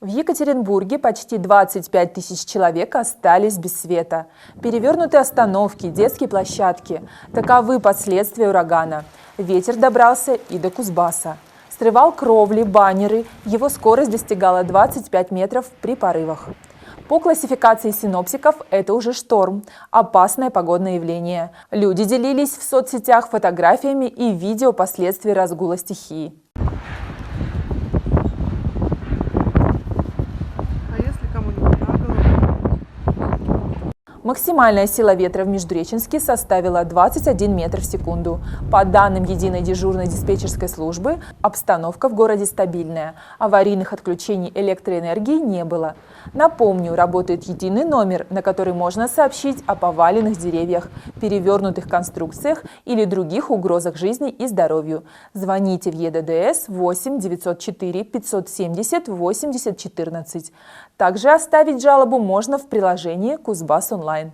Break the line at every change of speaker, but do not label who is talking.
В Екатеринбурге почти 25 тысяч человек остались без света. Перевернуты остановки, детские площадки. Таковы последствия урагана. Ветер добрался и до Кузбасса. Срывал кровли, баннеры. Его скорость достигала 25 метров при порывах. По классификации синоптиков это уже шторм, опасное погодное явление. Люди делились в соцсетях фотографиями и видео последствий разгула стихии. Максимальная сила ветра в Междуреченске составила 21 метр в секунду. По данным единой дежурной диспетчерской службы, обстановка в городе стабильная. Аварийных отключений электроэнергии не было. Напомню, работает единый номер, на который можно сообщить о поваленных деревьях, перевернутых конструкциях или других угрозах жизни и здоровью. Звоните в ЕДДС 8 904 570 80 14. Также оставить жалобу можно в приложении «Кузбасс онлайн».